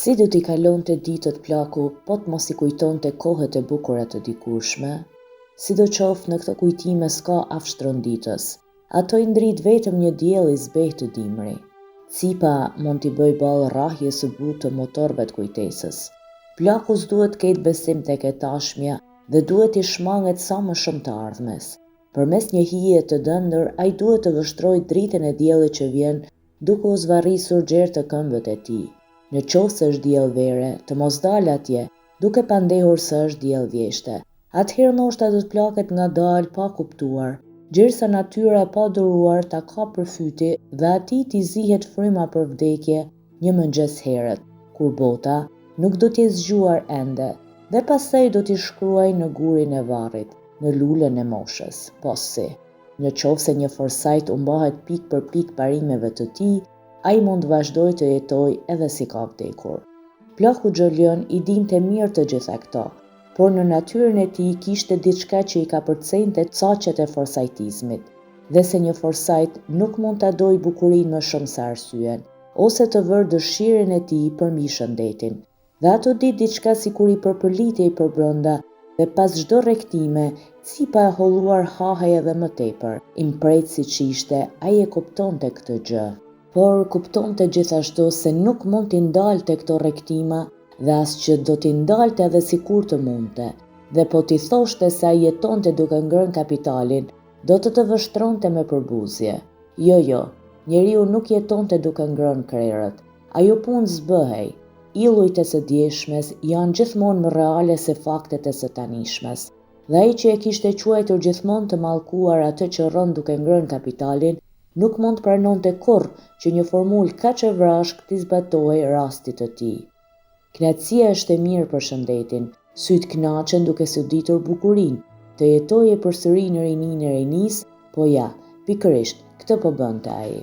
Si do t'i kalonte ditët plaku, po të mos i kujtonte kohët e bukura të dikurshme? Sidoqoftë në këto kujtime s'ka afshtron ditës. Ato i ndrit vetëm një diell i zbehtë të dimri. Cipa mund t'i bëj ballë rrahjes së butë të motorëve të kujtesës. Plaku s'duhet ketë besim tek e tashmja dhe duhet i shmanget sa më shumë të ardhmes. Përmes një hije të dëndër, ai duhet të vështrojë dritën e diellit që vjen, duke u zvarrisur gjerë të këmbët e tij. Në qoftë se është diell vere, të mos dalë atje, duke pandehur se është diell vjeshte. Atëherë ndoshta do të plaket ngadalë pa kuptuar, gjersa natyra e pa duruar ta ka përfyti dhe atij t'i zihet fryma për vdekje një mëngjes herët, kur bota nuk do t'jetë zgjuar ende, dhe pastaj do t'i shkruajë në gurin e varrit, në lulën e moshës. Po si, në qoftë se një forsajt u mbahet pikë për pikë parimeve të tij, ai mund të vazhdojë të jetojë edhe si ka vdekur. Plaku Xholion i dinte mirë të gjitha këto, por në natyrën e tij kishte diçka që i ka përcente caqet e forsajtizmit, dhe se një forsajt nuk mund ta dojë bukurinë më shumë se arsyen, ose të vërë dëshirën e tij përmbi shëndetin. Dhe ato ditë diçka sikur i përpërlitej përbrenda, dhe pas çdo rrektime, cipa e holluar hahej edhe më tepër. Imprejt siç ishte, ai e kuptonte këtë gjë. Por kuptonte gjithashtu se nuk mund t'i ndalte këto rrektima dhe as që do t'i ndalte edhe sikur të mundte. Dhe po t'i thoshte se ai jetonte duke ngrënë kapitalin, do të vështronte me përbuzje. Jo, njeriu nuk jetonte duke ngrënë krerët. Ajo punë zbëhej. Illujt e së djeshmes janë gjithmonë më reale se faktet e së tanishmes. Dhe ai që e kishte quajtur gjithmonë të mallkuar atë që rron duke ngrënë kapitalin, nuk mund të pranonte kurrë që një formulë kaq e vrashk t'i zbatohej rastit të tij. Kënaqësia është e mirë për shëndetin, syt kënaqen duke së ditur bukurinë, të jetojë përsëri në rininë e rinisë, po ja, pikërisht këtë po bënte ai.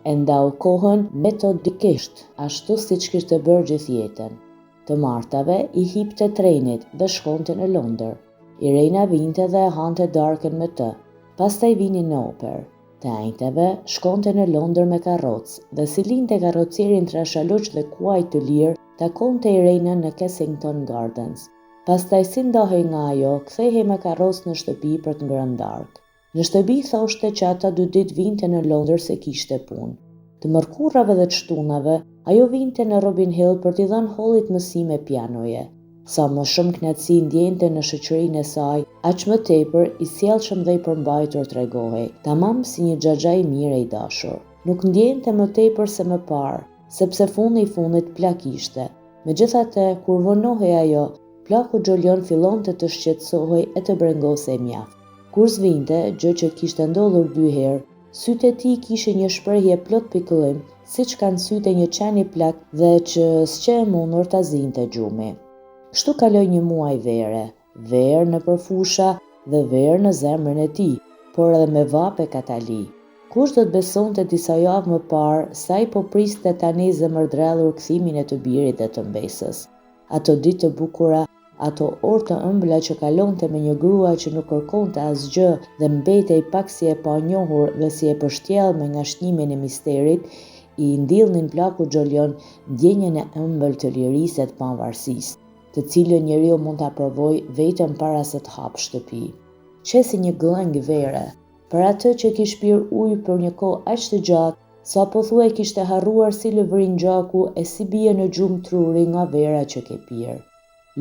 E ndau kohën metodikisht, ashtu siç kishte bërë gjithë jetën. Të martave i hipte trenit dhe shkonte në Londër. Irena vinte dhe e hante darkën me të, pastaj vinin në operë. Të enjteve shkonte në Londër me karrocë dhe si linte karrocierin trashaloq dhe kuaj të lirë, takonte Irenën në Kensington Gardens. Pastaj si ndahej nga ajo, kthehej me karrocë në shtëpi për të ngrënë darkë. Në shtëpi thoshte që ata 2 ditë vinte në Londër se kishte punë. Të mërkurrave dhe të shtunave, ajo vinte në Robin Hill për t'i dhënë Hollit mësime pianoje. Sa më shumë kënaqësi ndjente në shoqërinë e saj, aq më tepër i sjellshëm dhe i përmbajtur tregohej, tamam si një xhaxha i mirë e i dashur. Nuk ndjente më tepër se më parë, sepse fundi i fundit plak ishte. Megjithatë, kur vonohej ajo, plaku Xholion fillonte të shqetësohej e të brengosej mjaft. Kur zvinte, gjë që kishte ndodhur 2 herë, sytë e tij kishin një shprehje plot pikëllim, siç kanë sytë e një qeni plak dhe që s'qe e mundur ta zinte gjumi. Kështu kaloi një muaj vere, verë në përfusha dhe verë në zemrën e tij, por edhe me vape katali. Kush do të besonte disa javë më parë se ai po priste tani zemërdrellur kthimin e të birit dhe të mbesës. Ato ditë të bukura, ato orë të ëmbla që kalonte me një grua që nuk kërkonte asgjë dhe mbetej pak si e panjohur dhe si e përshtjell me ngashnimin e misterit, i ndillnin plaku Xholion ndjenjen e ëmbël të lirisë e të pavarësisë, të cilën njeriu mund ta provojë vetëm para se të hapë shtëpi. Qesi një gëllëng vere, për atë që kish pirë ujë për një kohë aq të gjatë, sa pothuaj kishte harruar si lëvrin gjaku e si bie në gjumë truri nga vera që ke pirë.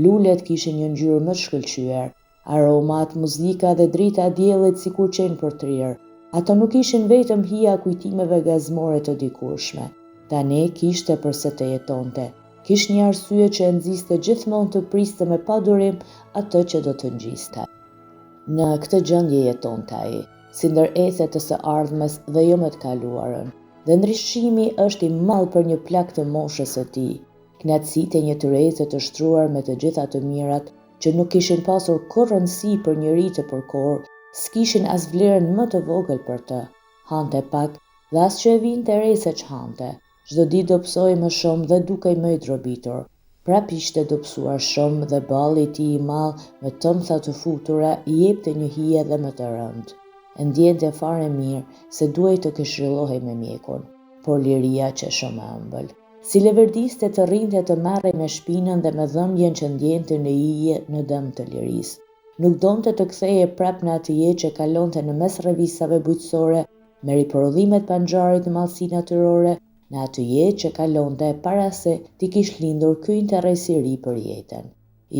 Lulet kishin një ngjyrë më të shkëlqyer, aromat, muzika dhe drita e diellit sikur qenë për trirë. Ato nuk ishin vetëm hija kujtimeve gazmore të dikurshme. Tani kishte përse të jetonte. Kish një arsye që e nxiste gjithmonë të priste me padurim atë që do të ngjiste. Në këtë gjendje jetonte ai, si ndërethet të së ardhmes dhe jo me të kaluarën. Dhe ndryshimi është i madh për një plak të moshës së tij. Kënaqësitë e një tërheqje të shtruar me të gjitha të mirat që nuk kishin pasur kurrë rëndësi për njëri të përkohur, s'kishin as vlerën më të vogël për të. Hante pak dhe as që e vinte re se ç'hante. Çdo ditë dobësoi më shumë dhe dukej më i drobitur. Prap ishte dobësuar shumë dhe balli i tij i madh me tëmtha të futura i jepte një hije edhe më të rëndë. E ndjente fare mirë se duhej të këshillohej me mjekun, por liria që shumë ëmbël. Si leverdiste të rrinte të marrej me shpinën dhe me dhëmbjen që ndjente në ije në dëm të lirisë. Nuk donte të ktheje prap në atë jetë që kalonte në mes revistave bujqësore, me riprodhimet pa ngjarje të mallësi natyrore, në atë jetë që kalonte para se t'i kish lindur ky interes i ri për jetën.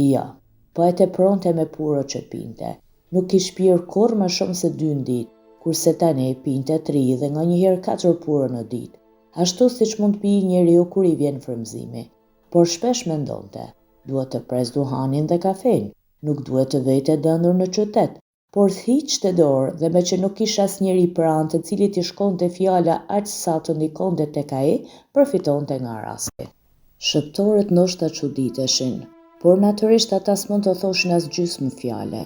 Jo, po e tepronte me puro që pinte. Nuk kish pirë kurrë më shumë se 2 në ditë, kurse tani pinte 3 dhe nganjëherë 4 puro në ditë. Ashtu siç mund të pijë njeriu kur i vjen frymëzimi. Por shpesh mendonte, duhet të pres duhanin dhe kafein, nuk duhet të vete dëndur në qytet, por hiqte dorë dhe me që nuk kishte asnjëri pranë të cilit i shkonte fjala aq sa të ndikonte tek ai, përfitonte nga rasti. Shëptorët ndoshta çuditeshin, por natyrisht ata s'mund të thoshin as gjysmë fjale.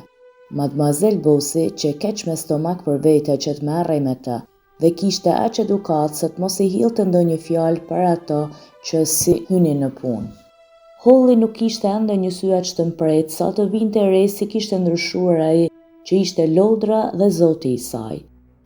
Mademoiselle Bosi, që keq me stomak për vete që të merrej me të, dhe kishte aq edukat se të mos i hillte ndonjë fjalë për ato që si hynin në punë. Holly nuk kishte ende një sy aq të mpret sa të vinte re si kishte ndryshuar ai që ishte lodra dhe zoti i saj.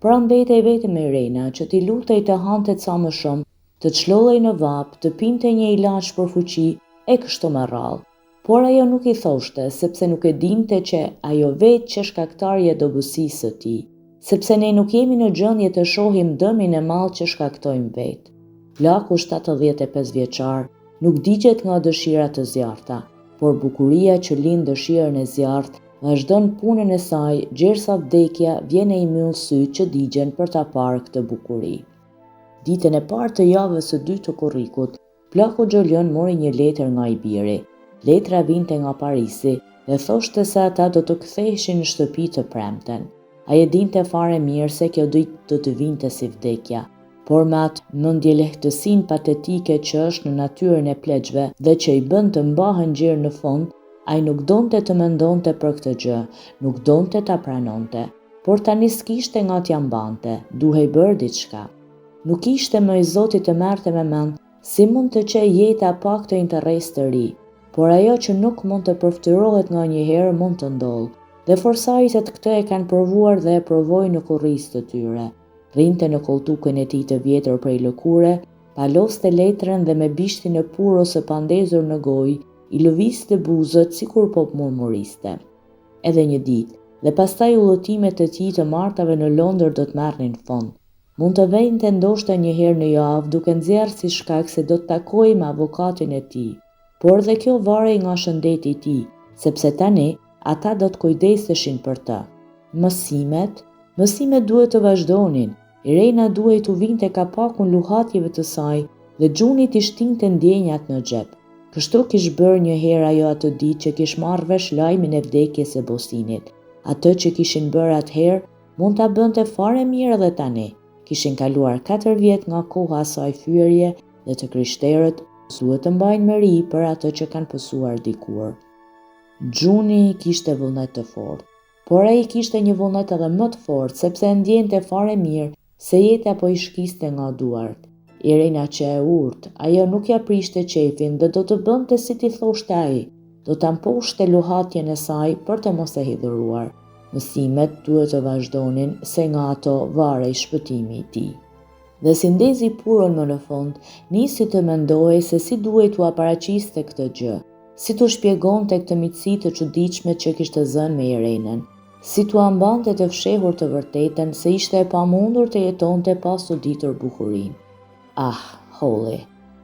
Pra mbetej vetëm Irena që t'i lutej të hante ca më shumë, të çlollej në vap, të pinte një ilaç për fuqi e kështu me radhë. Por ajo nuk i thoshte sepse nuk e dinte që ajo vetë që shkaktarja e dobësisë së tij, sepse ne nuk jemi në gjendje të shohim dëmin e madh që shkaktojmë vetë. Plaku 75 vjeçar nuk digjet nga dëshira të zjarrta, por bukuria që lind dëshirën e zjarrt vazhdon punën e saj gjersa vdekja vjen e i myll syt që digjen për ta parë këtë bukuri. Ditën e parë të javës së dytë të kurrikut, Plaku Xholion mori një letër nga i biri. Letra vinte nga Parisi dhe thoshte se ata do të ktheheshin në shtëpi të premten. Ai e dinte fare mirë se kjo ditë do të vinte si vdekja, por me atë mendjelehtësinë patetike që është në natyrën e pleqve dhe që i bën të mbahen gjerë në fund, ai nuk donte të mendonte për këtë gjë, nuk donte ta pranonte, por tani s'kishte nga t'ja mbante, duhej bërë diçka. Nuk ishte më i Zoti të merrte me mend si mund të çojë jeta pa këtë interes të ri, por ajo që nuk mund të përftyrohet nga njëherë mund të ndodhë, dhe forsaritet këtë e kanë provuar dhe e provojnë në kurrizë të tyre. Rrinte në koltukën e tij të vjetër prej lëkure, paloste letrën dhe me bishtin e puro së pandezur në gojë, i lëvizte buzët sikur po murmuriste. Edhe një ditë, dhe pastaj udhëtimet e tij të martave në Londër do të marrnin fund. Mund të vente ndoshta një herë në javë duke nxjerrë si shkak se do të takojë me avokatin e tij. Por dhe kjo varej nga shëndeti i tij, sepse tani ata do të kujdeseshin për të. Mësimet duhet të vazhdonin. Irena duhej t'u vinte kapakun luhatjeve të saj dhe Gjuni t'i shtinte ndjenjat në xhep. Kështu kish bërë një herë ajo atë ditë që kish marrë vesh lajmin e vdekjes së Bosinit. Atë që kishin bërë atëherë mund ta bënte fare mirë edhe tani. Kishin kaluar 4 vjet nga koha e saj fyerje dhe të krishterët duhet të mbajnë meri për atë që kanë pësuar dikur. Gjuni kishte vullnet të fortë, por ai kishte një vullnet edhe më të fortë sepse ndjente fare mirë se jeta po i shkiste nga duart. Irena që e urt, ajo nuk ja prishte qefin dhe do të bënte si t'i thoshte ai, do ta mposhte luhatjen e saj për të mos e hidhuruar. Mësimet duhet të vazhdonin se nga ato varej shpëtimi i tij. Dhe si ndezi puron më në fund, nisi të mendohej se si duhet t'u paraqiste këtë gjë, si t'u shpjegonte këtë miqësi të çuditshme që kishte zënë me Irenën, si t'u ambante të fshehur të vërtetën se ishte e pamundur të jetonte pa u ditur bukurinë. Holly.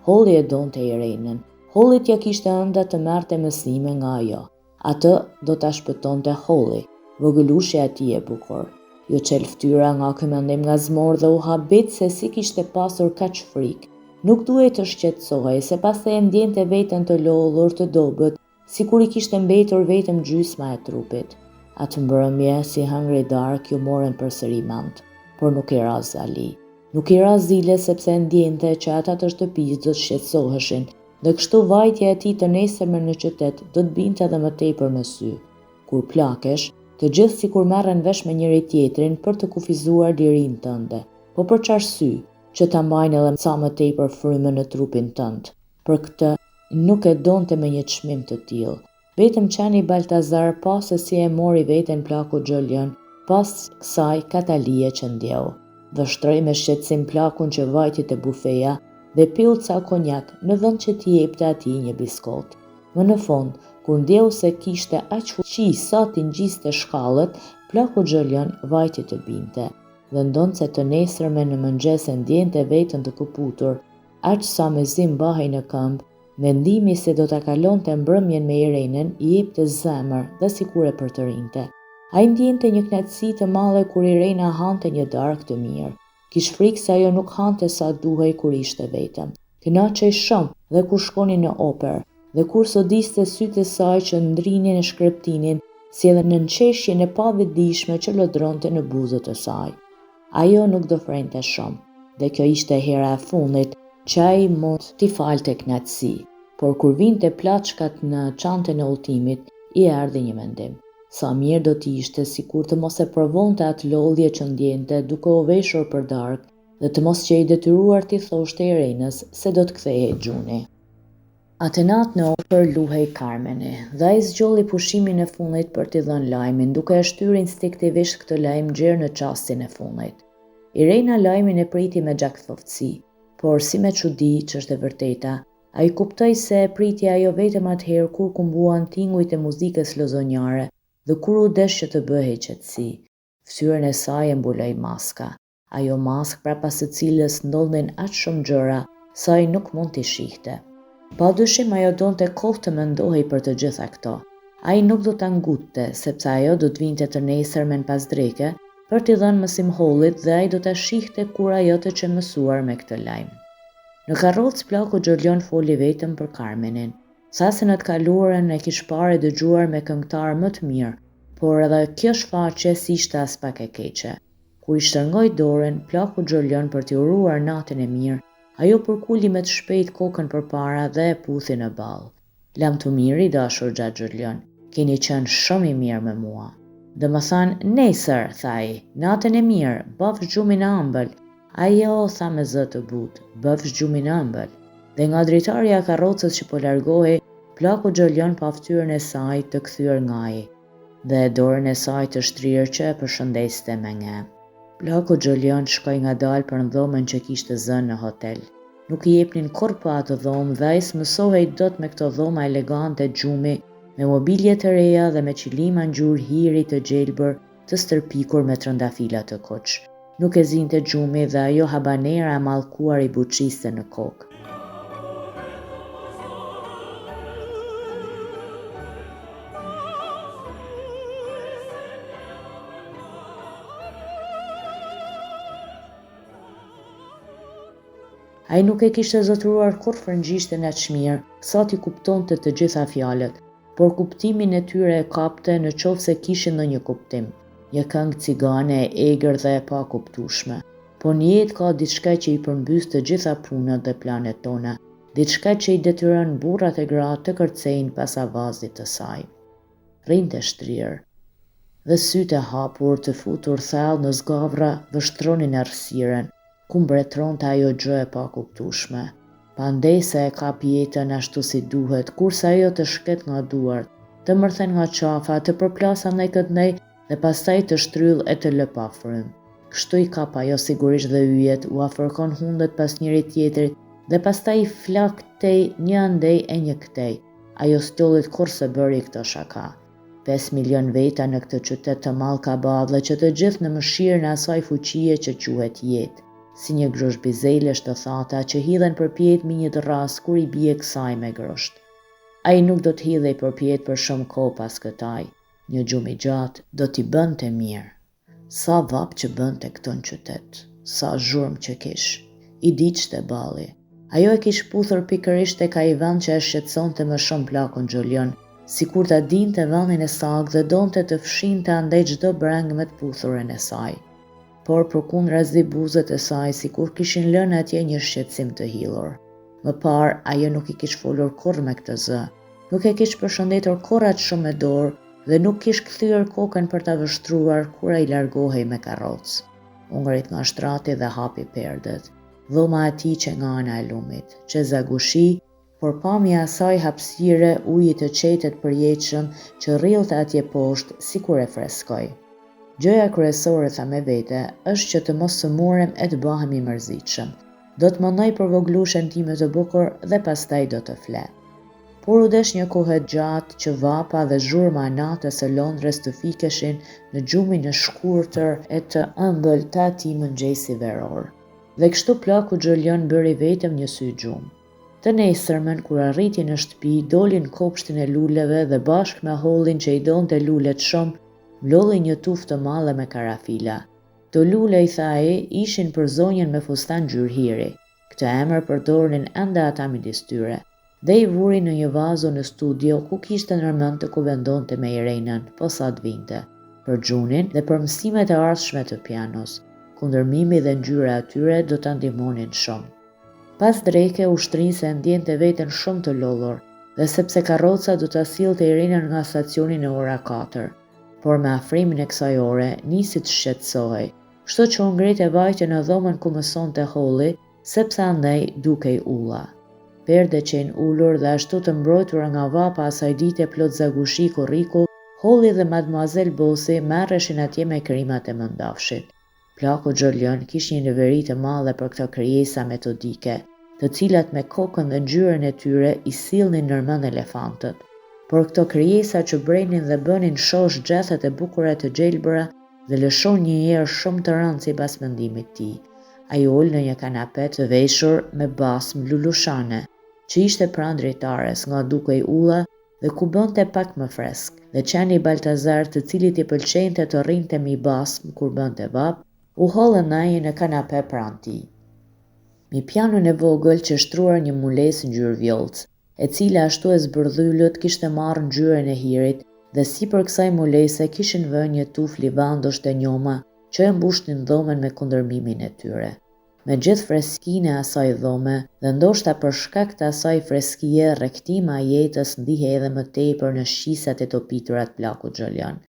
Holly e donte Irenën. Holly t'ja kishte ënda të merrte mësime nga ajo. Atë do ta shpëtonte Holly, vogëlushja e tij e bukur. Jo qel ftyra nga ky mendim ngazmor dhe u habit se si kishte pasur kaq frikë. Nuk duhej të shqetësohej se pastaj e ndjente veten të lodhur të dobët, sikur i kishte mbetur vetëm gjysma e trupit. Atë mbrëmje si hëngri dark ju morën përsëri mend, por nuk i ra zali. Nuk i ra zile sepse ndjente që ata të shtëpisë do të shqetësoheshin, dhe kështu vajtja e tij të nesërmen në qytet do të binte edhe më tepër në sy. Kur plakesh, të gjithë sikur merren vesh me njëri tjetrin për të kufizuar lirinë tënde, po për çarsy, që ta mbajnë edhe sa më tepër frymën në trupin tënd. Për këtë nuk e donte me një çmim të tillë. Vetëm qeni Baltazar pa se si e mori veten Plaku Xholion, pas kësaj Katalie që ndjeu. Vështroi me shqetësim Plakun që vajti te bufeja, dhe piu ca konjak në vend që t'i jepte atij një biskot. Më në fund, kur ndjeu se kishte aq fuqi sa t'i ngjiste shkallët, plaku Xholion vajti të binte dhe ndonse të nesërmen në mëngjes e ndjente veten të këputur, aq sa mezi mbahej në këmbë, mendimi se do ta kalonte mbrëmjen me Irenën i jepte zemër dhe sikure për të rinte. Ai ndjente një kënaqësi të madhe kur Irena hante një darkë të mirë. Kish frikë se ajo nuk hante sa duhej kur ishte vetëm. Kënaqej shumë dhe kur shkonin në operë, dhe kur sodiste sytë e saj që ndrinin e shkreptinin, si edhe në nqeshjen e pavetëdijshme që lodronte në buzët e saj. Ajo nuk do frente shumë, dhe kjo ishte hera e fundit që ai mund t'i falte kënaqësi, por kur vinte plaçkat në çantën e udhëtimit, i erdhi një mendim. Sa mirë do t'i ishte sikur të mos e provonte atë lodhje që ndjente duke u veshur për darkë dhe të mos qej detyruar t'i thoshte Irenës se do të kthehej gjuni. Atë natë në oper luhej Carmeni dhe ai zgjolli pushimin e fundit për t'i dhënë lajmin, duke e shtyr instinktivisht këtë lajm gjerë në çastin e fundit. Irena lajmin e priti me gjakthtofsi, por si me çudi që është e vërteta, ai kuptoi se e priti ajo vetëm atëherë kur kumbuan tingujt e muzikës lozonjare dhe kur u desh që të bëhej qetësi. Fytyrën e saj e mbuloi maska, ajo maskë prapas së cilës ndodhin aq shumë gjëra sa ai nuk mund t'i shihte. Padyshim ajo donte kohë të mendohej për të gjitha këto. Ai nuk do ta ngutte, sepse ajo do të vinte të nesërmen pas dreke për t'i dhënë mësim Hollit dhe ai do ta shihte kur ajo të qetësuar me këtë lajm. Në karrocë plaku Xholion foli vetëm për Carmenin. Sa se në të kaluarën e kish parë e dëgjuar me këngëtar më të mirë, por edhe kjo shfaqje si ishte as pak e keqe. Kur i shtrëngoi dorën plaku Xholion për t'i uruar natën e mirë, ajo përkuli me të shpejt kokën përpara dhe e puthi në ball. Lam të mirë i dashur Xha Xholion, keni qenë shumë i mirë me mua. Domethënë, nesër, tha ai, natën e mirë, bëf gjumin e ëmbël. Ajo tha me zë të butë, bëf gjumin e ëmbël. Dhe nga dritarja e karrocës që po largohej, plaku Xholion pa fytyrën e saj të kthyer nga ai dhe dorën e saj të shtrirë që e përshëndeste me nge. Plaku Xholion shkoi ngadalë për në dhomën që kishte zënë në hotel. Nuk i jepnin kurrë pa atë dhomë dhe ai s'mësohej dot me këto dhoma elegante gjumi, me mobilje të reja dhe me qilima ngjyrë hiri të gjelbër të stërpikur me trëndafila të koç. Nuk e zinte gjumi dhe ajo habanera e mallkuar i buçiste në kokë. Ai nuk e kishte zotëruar kur frëngjishten e çmirë, sa t'i kuptonte të gjitha fjalët, por kuptimin e tyre e kapte në qoftë se kishin ndonjë kuptim. Një këngë cigane e egër dhe e pakuptueshme. Po në jetë ka diçka që i përmbys të gjitha punët dhe planet tona, diçka që i detyron burrat e gratë të kërcejnë pas avazit të saj. Rrinte shtrirë, dhe sytë e hapur të futur thellë në zgavra vështronin errësirën, ku mbretëronte ajo gjë e pakuptueshme. Pandej se e kap jetën ashtu si duhet, kurse ajo të shket nga duart, të mërthen nga qafa, të përplas andaj këtnej dhe pastaj të shtyll e të lë pa frym. Kështu i kap ajo sigurisht dhe yjet, u afërkon hundet pas njëri tjetrit dhe pastaj i flak këtej një andej e një këtej. Ajo stollit kurse bëri këto shaka. 5 milion veta në këtë qytet të mallkabadhe që të gjithë në mëshirën e asaj fuqie që quhet jetë. Si një grosh bizelesh të thata që hidhen përpjet mi një dërras kur i bie kësaj me grosht. Ai nuk do të hidhej përpjet për shumë kohë pas këtaj. Një gjumë i gjatë do t'i bënte mirë. Sa vap që bënte këto në qytet, sa zhurmë që kish. I diçte balli. Ajo e kish puthur pikërisht tek ai vend që e shqetësonte më shumë plakun Xholion, sikur ta dinte vendin e saktë dhe donte të fshinte andaj çdo breng me të puthurën e saj. Por përkundrazi buzët e saj sikur kishin lënë atje një shqetësim të hillur. Më parë ajo nuk i kish folur kurrë me këtë zë, nuk e kish përshëndetur kurrë aq shumë me dorë dhe nuk kish kthyer kokën për ta vështruar kur ai largohej me karrocë. Ungrit nga shtrati dhe hapi perdet. Dhoma e tij që nga ana e lumit, që zagushi, por pamja e saj hapësire ujit të qetet përjetshëm që rrillte atje poshtë sikur e freskoi. Gjëja kryesore, tha me vete, është që të mos sëmurem e të bëhemi mërzitshëm. do të mëndoj për voglushen time të bukur dhe pastaj do të fle. Por u desh një kohë gjatë që vapa dhe zhurma e natës së Londrës të fikeshin në gjumin e shkurtër e të ëmbël të atij mëngjesi veror. Dhe kështu plaku Xholion bëri vetëm një sy gjumë. Të nesërmen, kur arriti në shtëpi, dolin kopshtin e luleve dhe bashkë me Hollin që i donte lulet shumë, mlodhi një tuftë të madhe me karafila. Këto lule, i tha ai, ishin për zonjën me fustan gjyrhiri. Këtë emër përdornin ende ata midis tyre, dhe i vuri në një vazo në studio ku kishte nërmend të kuvendonte me Irenën, posa të vinte, për gjunin dhe për mësimet e ardhshme të pianos. Kundërmimi dhe ngjyra e tyre do ta ndihmonin shumë. Pas dreke, ushtrinse ndjente veten shumë të lodhur, dhe sepse karroca do ta sillte Irenën nga stacioni në ora 4, por me afrimin e kësaj ore nisi të shqetësohej, kështu që u ngrete vajte në dhomën ku mësonte Holli, sepse andej dukej ulla. Perde qenë ulur dhe ashtu të mbrojtura nga vapa asaj dite plot zagushi korriku, Holli dhe Mademoiselle Bosi merreshin atje me krimat e mëndafshit. Plaku Xholion kishte një neveri të madhe për këto krijesa metodike, të cilat me kokën dhe ngjyrën e tyre i sillnin nërmend elefantët. Por këto krijesa që brenin dhe bënin shosh gjethet e bukura të gjelbëra dhe lëshon një erë shumë të rëndë sipas mendimit të tij. Ai ul në një kanape të veshur me basmë lulushane, që ishte pranë dritares nga dukej ulla dhe ku bënte pak më fresk, dhe qeni Baltazar, të cilit i pëlqente të rrinte mi basmë kur bënte vap, u hollën ai në kanape pranë tij. Mi pianon e vogël që shtruar një mulesë ngjyrë vjollc, e cila ashtu e zbërdhyllët kishte marrë ngjyrën e hirit dhe sipër kësaj mulese kishin vënë një tufë livandosh të njoma që e mbushnin dhomën me kundërmimin e tyre. Me gjithë freskinë e asaj dhome dhe ndoshta për shkak të asaj freskie, rrektima e jetës ndihej edhe më tepër në shqisat e topitura të plakut Xholion.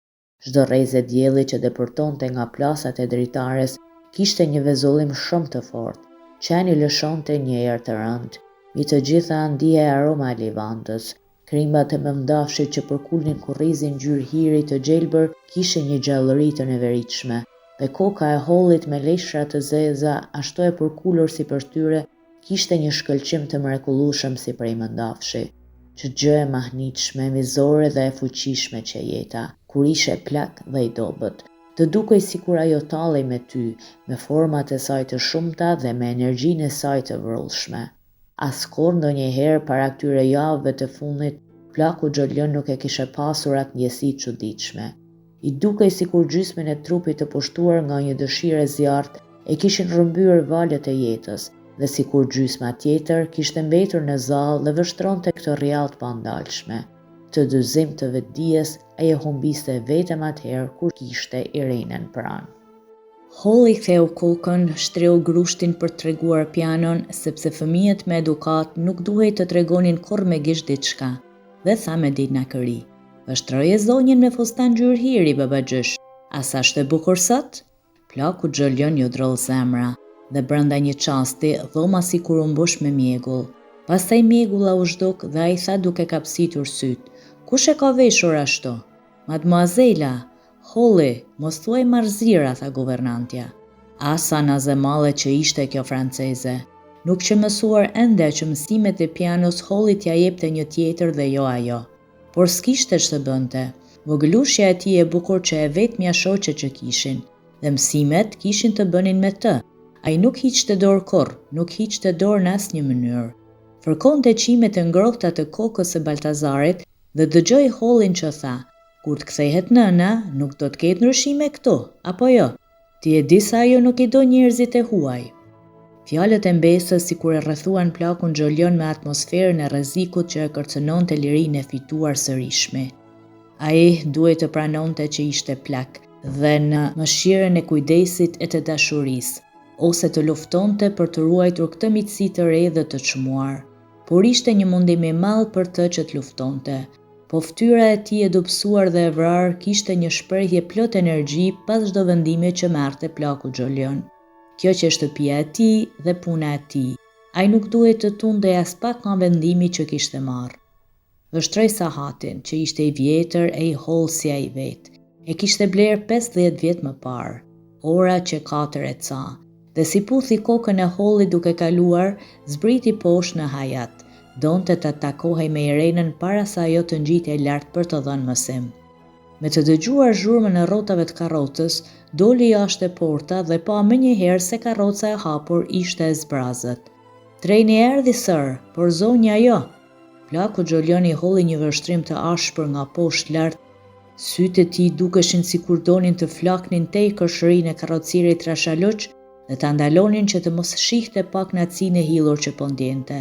Çdo rrezë dielli që depërtonte nga plasat e dritares kishte një vezullim shumë të fortë. Qeni lëshonte një erë të rëndë, mbi të gjitha ndihej aroma e livandës. Krimbat e mëndafshit që përkulnin kurrizin ngjyrë hiri të gjelbër kishin një gjallëri të neveritshme, dhe koka e Hollit me leshra të zeza, ashtu e përkullur si për tyre, kishte një shkëlqim të mrekullueshëm si prej mëndafshi. Që gjë e mahnitshme, mizore dhe e fuqishme që jeta, kur ishe plak dhe i dobët, të dukej sikur ajo tallej me ty, me format e saj të shumta dhe me energjinë e saj të vrullshme. Askur ndonjëherë para këtyre javëve të fundit, plaku Xholion nuk e kishe pasur atë ndjesi çuditshme. I dukej sikur gjysmën e trupit të pushtuar nga një dëshirë e zjarrt e kishin rrëmbyer valët e jetës, dhe sikur gjysma tjetër kishte mbetur në zallë dhe vështronte këtë rrjallë të pandalshme. Të dyzim të vetdijes ai e humbiste vetëm atëherë kur kishte Irenën pranë. Holli ktheu kokën, shtreu grushtin për të treguar pianon, sepse fëmijët me edukat nuk duhej të tregonin kurrë me gisht diçka, dhe tha me dinakëri: "Vështroje zonjën me fustan ngjyrë hiri, babagjysh. A sa është e bukur sot?" Plaku Xholion ju droll zemra, dhe brenda një çasti dhoma sikur u mbush me mjegull. Pastaj mjegulla u zhduk dhe ai tha duke kapsitur syt: "Kush e ka veshur ashtu?" "Mademoisella, Holli, mos thuaj marzira", tha guvernantja. Asa nazemalle që ishte kjo franceze. Nuk që mësuar ende që mësimet e pianos Hollit ja jepte një tjetër dhe jo ajo. Por s'kishte ç'të bënte. Vogëlushja e tij e bukur që e vetmja shoqe që kishin, dhe mësimet kishin të bënin me të. Ai nuk hiqte dorë kurrë, nuk hiqte dorë në asnjë mënyrë. Fërkonte qimet e ngrohta të kokës së Baltazarit dhe dëgjoi Hollin që tha: "Kur të kthehet nëna, nuk do të ketë ndryshime këtu, apo jo? Ti e di se ajo nuk i do njerëzit e huaj." Fjalët e mbesës sikur e rrethuan plakun Xholion me atmosferën e rrezikut që e kërcënonte lirinë e fituar sërishme. Ai duhej të pranonte që ishte plak dhe në mëshirën e kujdesit e të dashurisë, ose të luftonte për të ruajtur këtë miqësi të re dhe të çmuar. Por ishte një mundim i madh për të që të luftonte. Po fytyra e tij e dobësuar dhe e vrarë kishte një shprehje plot energji pas çdo vendimi që merrte plaku Xholion. Kjo që shtëpia e tij dhe puna e tij. Ai nuk duhej të tundej as pak nga vendimi që kishte marrë. Vështroi sahatin, që ishte i vjetër e i holl si ai vetë. E kishte bler 50 vjet më parë. Ora që 4 e ca. Dhe si puthi kokën e Hollit duke kaluar, zbriti poshtë në Hayat, donte të takohej me Irenën para se ajo të ngjitej lart për të dhënë mësim. Me të dëgjuar zhurmën e rrotave të karrocës, doli jashtë e porta dhe pa menjëherë se karroca e hapur ishte e zbrazët. Treni erdhi sër, por zonja jo. Plaku Xholioni holli një vështrim të ashpër nga poshtë lart. Sytë e tij dukeshin sikur donin të flaknin tej kërshërinë e karrocirit trashaloq dhe ta ndalonin që të mos shihte pak nacinë e hillur që po ndjente.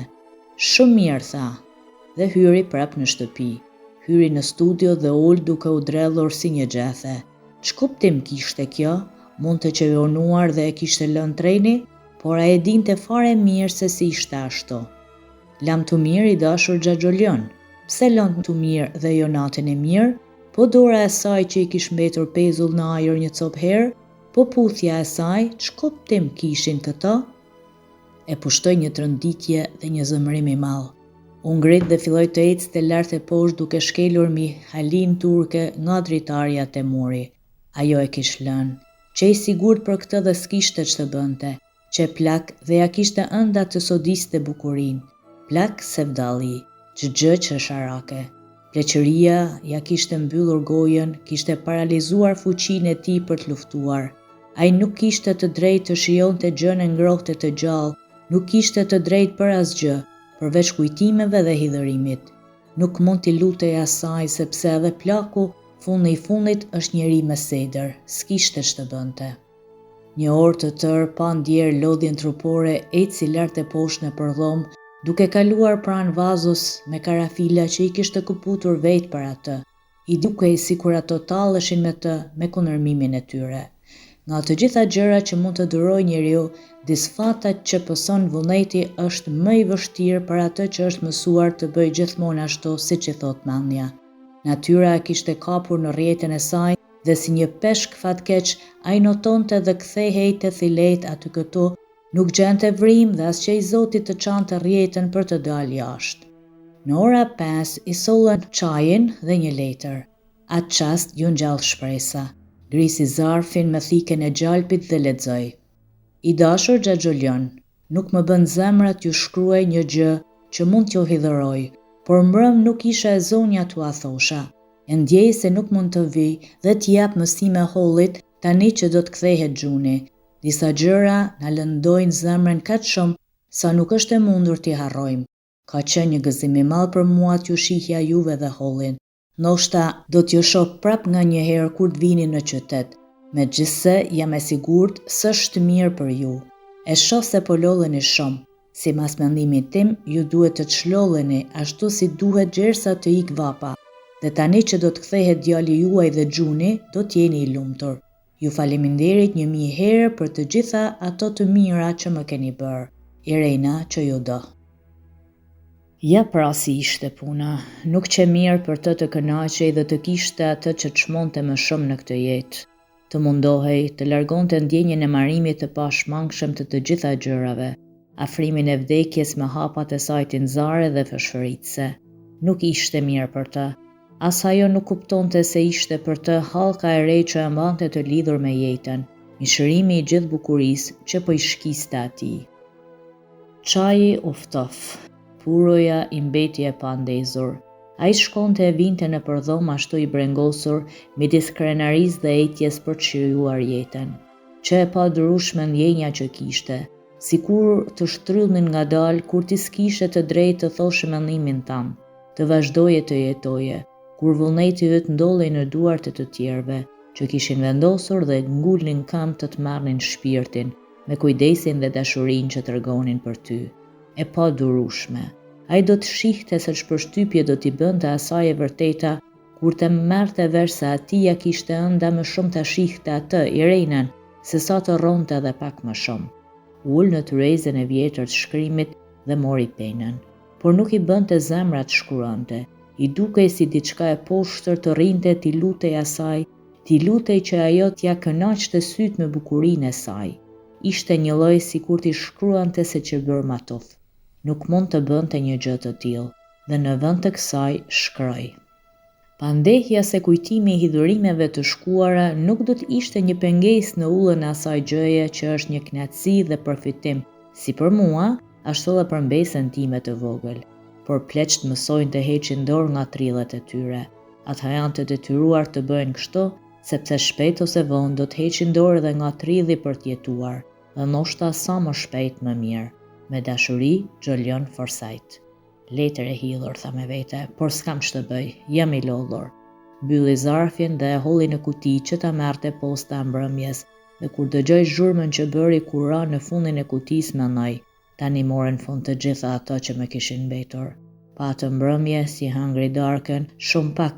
Shumë mirë, tha, dhe hyri prap në shtëpi. Hyri në studio dhe ul duke u drellur si një gjethe. Ç'kuptim kishte kjo? Mund të qejonuar dhe e kishte lënë treni, por ai e dinte fare mirë se si ishte ashtu. Lam të mirë i dashur Xhaxholion. Pse lën të mirë dhe jo natën e mirë? Po dora e saj që i kish mbetur pezull në ajër një copë herë, po puthja e saj, ç'kuptim kishin këto? E pushtoi një trënditje dhe një zëmrim i madh. U ngrit dhe filloi të ecte lart e poshtë duke shkelur mbi halin turke nga dritarja te muri. Ajo e kish lënë. Që i sigurt për këtë dhe s'kishte ç'të bënte. Që plak dhe ja kishte ënda të sodiste bukurinë. Plak sevdalli, ç'gjë çesharake. Pleqëria ja kishte mbyllur gojën, kishte paralizuar fuqinë e tij për të luftuar. Ai nuk kishte të drejtë të shijonte gjën e ngrohtë të gjallë, nuk kishte të drejtë për asgjë, përveç kujtimeve dhe hidhërimit. Nuk mund t'i lutej asaj sepse edhe plaku fundi i fundit është njeri me sedër, s'kishte ç'të bënte. Një orë të tërë pa ndjerë lodhjen trupore eci lart e poshtë në përdhom, duke kaluar pranë vazos me karafila që i kishte kuputur vetë për atë. I dukej sikur ato talleshin me të me kundërmimin e tyre. Nga të gjitha gjërat që mund të durojë njeriu, disfata që pëson vullneti është më i vështirë për atë që është mësuar të bëjë gjithmonë ashtu siç i thot mendja. Natyra e kishte kapur në rrjetën e saj dhe si një peshk fatkeq ai notonte dhe kthehej te thilet aty këtu, nuk gjente vrim dhe as që i Zotit të çante rrjetën për të dalë jashtë. Në ora 5 i sollën çajin dhe një letër. Atë çast ju ngjall shpresa. Grisi zarfin me thikën e gjalpit dhe lexoi. I dashur Xhaxholion, nuk më bën zemra t'ju shkruaj një gjë që mund t'ju hidhëroj, por mbrëm nuk isha e zonja t'ua thosha. E ndjej se nuk mund të vi dhe t'jap mësime Hollit tani që do të kthehet gjuni. Disa gjëra na lëndojnë zemrën kaq shumë sa nuk është e mundur t'i harrojmë. Ka qenë një gëzim i madh për mua t'ju shihja juve dhe Hollin. Ndoshta do t'ju shoh prap nga një herë kur të vini në qytet. Megjithse jam e sigurt s'është mirë për ju. E shoh se po lolleni shumë. Sipas mendimit tim, ju duhet të çlolleni ashtu si duhet gjersa të ik vapa. Dhe tani që do të kthehet djali juaj dhe gjuni, do t'jeni i lumtur. Ju faleminderit 1000 herë për të gjitha ato të mira që më keni bërë. Irena që ju do. Ja pra si ishte puna, nuk që mirë për të kënaqej dhe të kishte atë që çmonte më shumë në këtë jetë. Të mundohej të largonte ndjenjen e marimit të pashmangshëm të gjitha gjërave, afrimin e vdekjes me hapat e saj tinzare dhe fshëritse. Nuk ishte mirë për të. As ajo nuk kuptonte se ishte për të hallka e re që e mbante të lidhur me jetën, mishërimi i gjithë bukurisë që po i shkiste atij. Çaji u ftof. Puroja i mbeti e pandezur. Ai shkonte e vinte në përdhom ashtu i brengosur, midis krenarisë dhe etjes për të shijuar jetën. Që e pa durueshme ndjenja që kishte, sikur të shtrydhnin ngadalë kur ti s'kishe të drejtë të thoshe mendimin tënd, të vazhdoje të jetoje, kur vullneti yt ndollej në duart e të tjerëve, që kishin vendosur dhe ngulnin këmbë të marrnin shpirtin, me kujdesin dhe dashurinë që tregonin për ty. E pa durueshme. Ai do të shihte se ç'përshtypje do t'i bënte asaj e vërteta kur të merrte vesh se atij ja kishte ënda më shumë ta shihte atë, Irenën, se sa të rronte edhe pak më shumë. Ul në tyrezën e vjetër të shkrimit dhe mori penën, por nuk i bënte zemra të shkruante. I dukej si diçka e poshtër të rrinte t'i lutej asaj, t'i lutej që ajo t'ja kënaqte syt me bukurinë e saj. Ishte një lloj sikur t'i shkruante se që bër matof. Nuk mund të bënte një gjë të tillë, dhe në vend të kësaj shkroi. Pandehja se kujtimi i hidhurimeve të shkuara nuk do të ishte një pengesë në ullën e asaj gjëje që është një kënaqësi dhe përfitim, si për mua, ashtu edhe për mbesën time të vogël. Por pleqt mësojnë të heqin dorë nga trillet e tyre. Ata janë të detyruar të bëjnë kështu, sepse shpejt ose vonë do të heqin dorë edhe nga trilli për të jetuar, dhe ndoshta sa më shpejt më mirë. Me dashuri, Julian Forsythe. Letër e hidhur, tha me vete, por s'kam që të bëj, jam i lodhur. Mbylli zarfin dhe e holli në kuti që ta merrte posta mbrëmjes, dhe kur dëgjoj zhurmën që bëri kur ra në fundin e kutisë mendoj, tani morën fund të gjitha ato që më kishin mbetur. Pa atë mbrëmje, si hëngri darkën, shumë pak,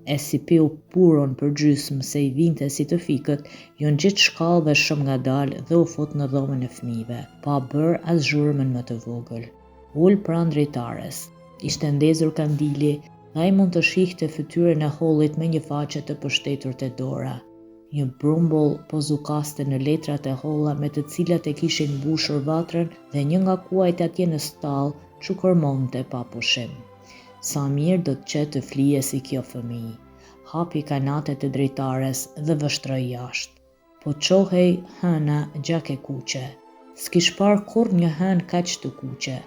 e si piu puron për gjysmë se i vinte si të fikët, ju ngjit shkallëve shumë ngadalë dhe u fut në dhomën e fëmijëve, pa bër as zhurmën më të vogël. Ul pranë dritares. Ishte ndezur kandili dhe ai mund të shihte fytyrën e hollit me një faqe të përshtetur te dora. Një brumbull po zukaste në letrat e holla me të cilat e kishin mbushur vatrën dhe një nga kuajt atje në stall çukormonte pa pushim. Sa mirë do të qetë të flije si kjo fëmijë. Hapi kanatet e dritares dhe vështroi jashtë. Po qohej hëna gjak e kuqe. S'kish par kur një hën kaq të kuqe.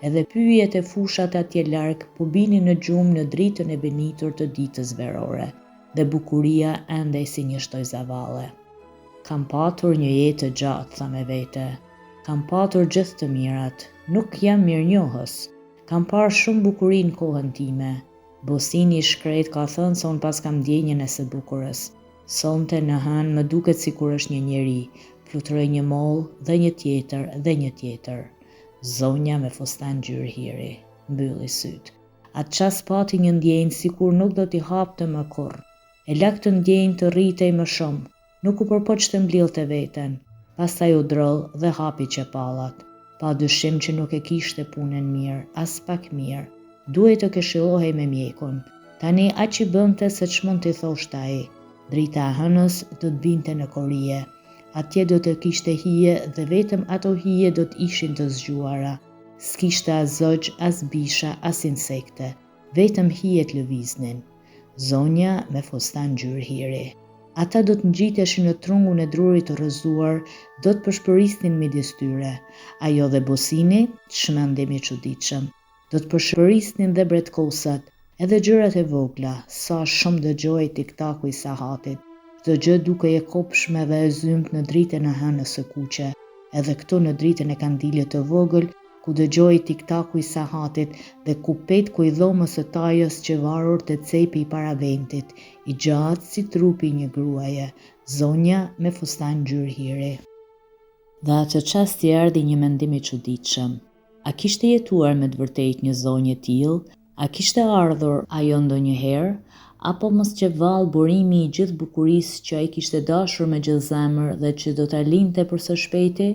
Edhe pyjet e fushat atje larg po binin në gjumë në dritën e benitur të ditës verore, dhe bukuria ende si një shtoj zavalle. Kam patur një jetë të gjatë, tha me vete. Kam patur gjithë të mirat, nuk jam mirënjohës. Kam parë shumë bukuri në kohën time. Bosini i shkret ka thënë se unë pas kam ndjenjën e së bukurës. Sonte në hënë më duket sikur është një njeri, fluturoi një mollë dhe një tjetër dhe një tjetër. Zonja me fustan gjyrë hiri, mbylli syt. Atë qas pati një ndjenjë sikur nuk do t'i hapte më kurrë. E lak të ndjenjë të rritej më shumë, nuk u përpoq të mblidhte veten. Pastaj u droll dhe hapi qepallat. Pa dyshim që nuk e kishte punën mirë, as pak mirë. Duhej të këshillohej me mjekun. Tani aq i bënte se ç'mund t'i thoshte ai. Drita e hënës do të binte në Korije. Atje do të kishte hije dhe vetëm ato hije do të ishin të zgjuara. S'kishte as zogj, as bisha, as insekte. Vetëm hijet lëviznin. Zonja me fustan gjyrë hiri. Ata do të ngjiteshin në trungun e drurit të rrëzuar, do të përshpërisnin midis tyre. Ajo dhe Bosini, çmendim i çuditshëm. Do të përshpërisnin dhe bretkosat, edhe gjërat e vogla, sa shumë dëgjoi tiktaku i sahatit. Çdo gjë dukej e kopshme dhe e zymt në dritën e hënës së kuqe, edhe këtu në dritën e kandilit të vogël, ku dëgjoi tiktaku i sahatit dhe ku petku i dhomës së tajës që varur te cepi i paraventit, i gjatë si trupi një gruaje, zonja me fustan gjyrë hiri. Dhe atë çast i erdhi një mendim i çuditshëm. A kishte jetuar me të vërtetë një zonjë e tillë? A kishte ardhur ajo ndonjëherë? Apo mos që vallë burimi i gjithë bukurisë që ai kishte dashur me gjithë zemër dhe që do ta linte për së shpejti?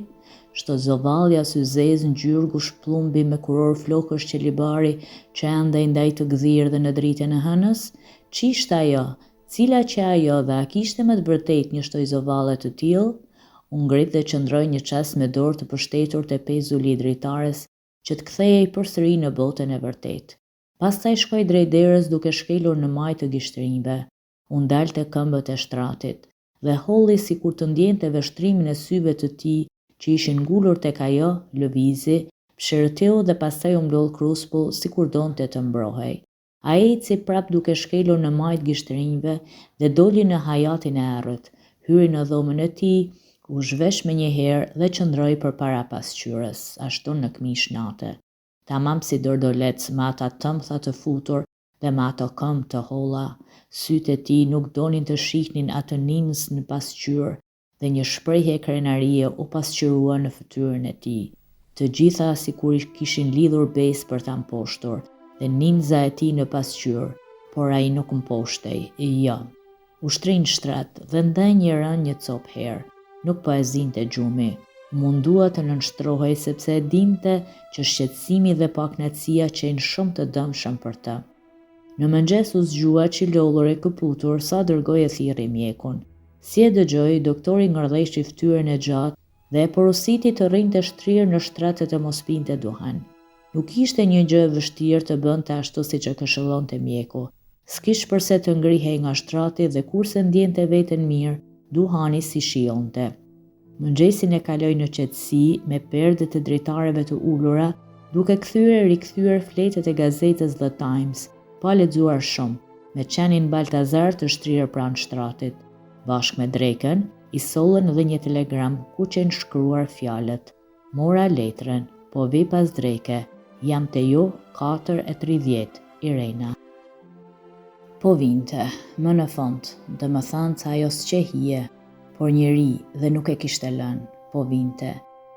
Shto zovallja syzez ngjyrë gushplumbi me kuror flokësh qelibari që ende ndaj të gdhirë dhe në dritën e hënës? Ç'ishte ajo? Cila që ajo dhe a kishte me të vërtetë një shtoj zovalle të tillë? U ngrit dhe qëndroi një çast me dorë të pushtetur te pezuli i dritares që të kthehej përsëri në botën e vërtetë. Pastaj shkoi drejt derës duke shkelur në majë të gishtrinjve. U ndal te këmbët e shtratit dhe holli sikur të ndjente veshtrimin e syve të tij që ishin ngulur tek ajo, lëvizi, pshërteu dhe pastaj u mblodh kruspull sikur donte të mbrohej. Ai eci prap duke shkelur në majë të gishtrinjve dhe doli në hajatin e errët, hyri në dhomën e tij, u zhvesh menjëherë dhe qëndroi përpara pasqyrës, ashtu në këmishë nate. Tamam si dordolec me ata tëmtha të futur dhe me ato këmbë të holla, sytë e tij nuk donin të shihnin atë ninës në pasqyrë dhe një shprehje krenarie u pasqyrua në fytyrën e tij. Të gjitha sikur i kishin lidhur besë për ta mposhtur dhe ninza e tij në pasqyrë, por ai nuk mposhtej, jo. U shtrin shtrat dhe ndaj një rën një cop herë, nuk po e zinte gjumi. Mundua të nënshtrohej sepse e dinte që shqetësimi dhe pakënaqësia qenë shumë të dëmshëm për të. Në mëngjes u zgjua çilollur e këputur sa dërgoi e thirrri mjekun. Si e dëgjoi, doktori ngërdheshi fytyrën e gjatë dhe e porositi të rrinte shtrirë në shtratet e mos pinte duhan. Nuk ishte një gjë e vështirë të bënte ashtu siç e këshillonte mjeku, S'kish përse të ngrihej nga shtrati dhe kurse ndjente veten mirë, duhani si shionte. Mëngjesin e kaloi në qetësi me perdet e dritareve të ulura, duke rikthyer fletët e gazetës The Times, pa lexuar shumë, me qenin Baltazar të shtrirë pranë shtratit. Bashkë me drekën, i sollën edhe një telegram ku qenë shkruar fjalët: "Mora letrën, po vi pas dreke, jam te ju 4:30, Irena." Po vinte, më në fund, domethënë se ajo s'qehie, por njeri dhe nuk e kishte lënë, po vinte.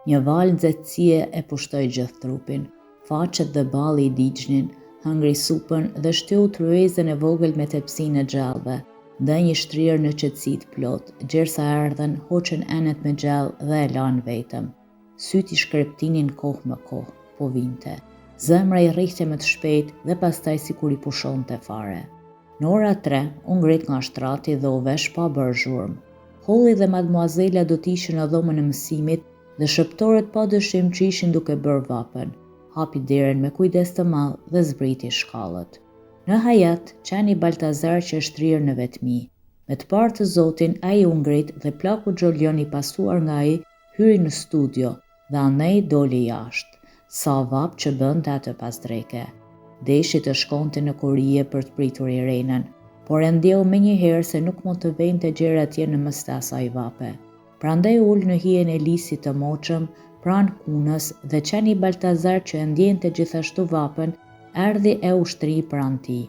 Një val nxehtësie e pushtoi gjithë trupin, faqet dhe balli i digjnin, hëngri supën dhe shtyu truezën e vogël me tepsinë e gjallëve. Ndaj një shtrirë në qetësi të plot, gjersa erdhen, hoqën enet me gjallë dhe e lanë vetëm. Syt i shkreptinin kohë më kohë, po vinte. Zemra i rrihte më të shpejt dhe pastaj sikur i pushonte fare. Në ora 3, u ngrit nga shtrati dhe u vesh pa bërë zhurmë. Holli dhe mademoazela do t'ishin në dhomën e mësimit dhe shëptorët padyshim që ishin duke bërë vapën. Hapi derën me kujdes të madh dhe zbriti shkallët. Në hajat, qeni Baltazar që shtrirë në vetmi. Me të parë të zotin, ai u ngrit dhe plaku Xholion i pasuar nga ai hyri në studio dhe andej doli jashtë. Sa vap që bënte atë pas dreke. Deshi të shkonte në kurije për të pritur Irenën, por e ndjeu menjëherë se nuk mund të vente gjëra atje në mes të asaj vape. Prandaj ul në hijen e lisit të moçëm, pranë kunës, dhe qeni Baltazar që e ndjente gjithashtu vapën, erdhi e ushtri pranë tij.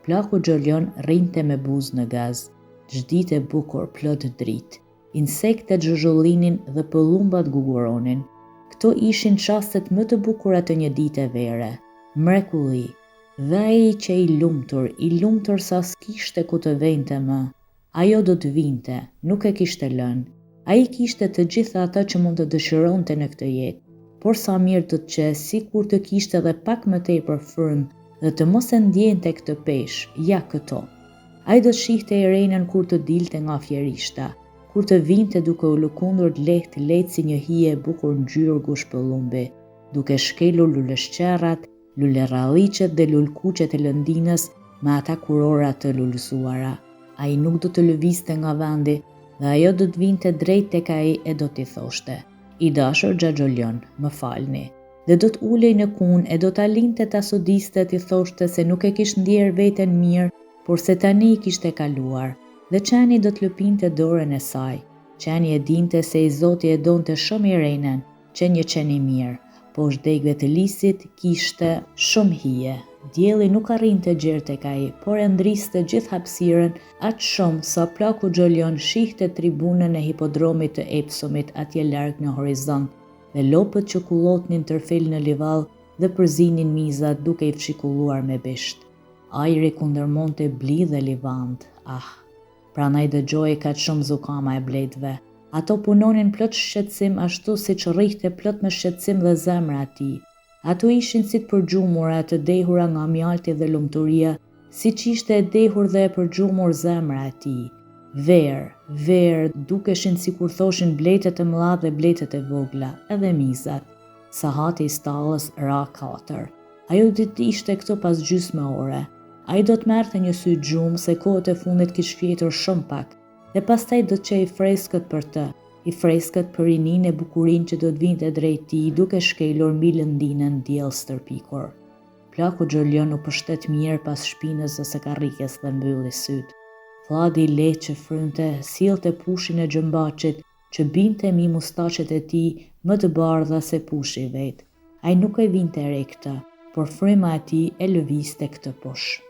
Plaku Xholion rrinte me buzë në gaz, çdite bukur plot dritë. Insektet zhuzhullinin dhe pëllumbat guguronin. Këto ishin çastet më të bukura të një dite vere. Mrekulli. Dhe ai që i lumtur sa s'kishte ku të vente më. Ajo do të vinte, nuk e kishte lënë. Ai kishte të gjitha ata që mund të dëshironte në këtë jetë, por sa mirë do të qes, sikur të kishte edhe pak më tepër frymë dhe të mos e ndjente këtë peshë, ja këto. Ai do të shihte Irenën kur të dilte nga fjerishta, kur të vinte duke u lëkundur lehtë si një hije e bukur ngjyrë gushpëllumbi, duke shkelur luleshqerrat, lulerralliqet dhe lulkuqet e Lëndinës me ata kurora të lulëzuara. Ai nuk do të lëvizte nga vendi dhe ajo do të vinte drejt tek ai e do t'i thoshte: "I dashur Xholion, më falni." Dhe do të ulej në kunë e do ta linte ta sodiste t'i thoshte se nuk e kishte ndjerë veten mirë, por se tani i kishte kaluar. Dhe qeni do të lëpinte dorën e saj. Qeni e dinte se i zoti e donte shumë Irenën, që një qeni mirë. Poshtë degëve të lisit kishte shumë hije. Dielli nuk arrinte gjerë tek ai, por e ndriste gjithë hapësirën aq shumë sa plaku Xholion shihte tribunën e hipodromit të Epsomit atje larg në horizont dhe lopët që kullotnin tërfel në livall dhe përzinin mizat duke i fshikulluar me bisht. Ajri kundërmonte bli dhe livand. Pranaj dëgjoi kaq shumë zukama e bletëve. Ato punonin plot shqetësim ashtu siç rrihte plot me shqetësim dhe zemra e tij. Ato ishin si të përgjumura, të dehura nga mjalti dhe lumturia, siç ishte e dehur dhe e përgjumur zemra e tij. Verë, dukeshin sikur thoshin bletët e mëdha dhe bletët e vogla, edhe mizat. Sahati i stallës ra 4. Ajo do të ishte këto pas gjysmë ore. Ai do të merrte një sy gjumë se kohët e fundit kishte fjetur shumë pak, dhe pastaj do të çej freskët për të, i freskët për rinin e bukurinë që do të vinte drejt tij duke shkelur mbi Lëndinën diell stërpikur. Plaku Xholion u pështet mirë pas shpinës së karrikës dhe mbylli syt. Thlladi i lehtë që frynte sillte pushin e Gjëmbaçit që binte mbi mustaqet e tij më të bardha se pushi vet. Ai nuk e vinte re këtë, por fryma e tij e lëvizte këtë push.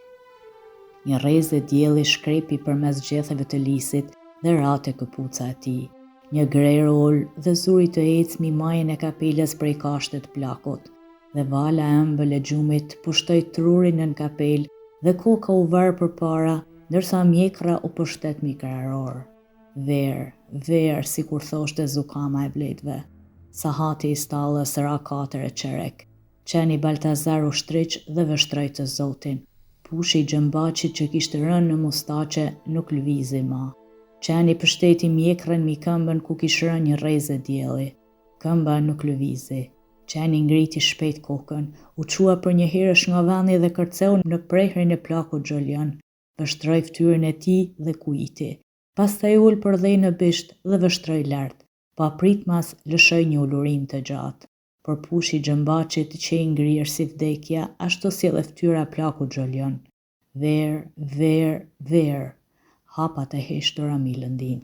Një rrezë dielli shkrepi përmes gjetheve të lisit dhe rate këpuca e tij. Një grer ul dhe zuri të ecë mbi majën e kapelës prej kashtet plakut, dhe vala e ëmbël e gjumit pushtoi trurin nën kapelë dhe koka u varë përpara, ndërsa mjekra u pushtet mbi krahëror. Verë, sikur thoshte zukama e bletëve. Sahati i stallës ra 4:15. Qeni Baltazar u shtriq dhe vështroi të zotin. Pushi i Gjëmbaçit që kishte rënë në mustaqe nuk lëvizi më. Qeni pështeti mjekrën mbi këmbën ku kishte rënë një rrezë dielli. Këmba nuk lëvizi. Qeni ngriti shpejt kokën, u çua për një herësh nga vendi dhe kërceu në prehrin e plakut Xholian. Vështroi fytyrën e tij dhe kujiti. Pastaj ul përdhej në bisht dhe vështroi lart, pa pritmas lëshoi një ulurim të gjatë. Përpushi Xhambaçit që i ngrirë si vdekja, ashtu sjellë fytyra e plakut Xholian. Ver, hapa të heshtura mi lëndin.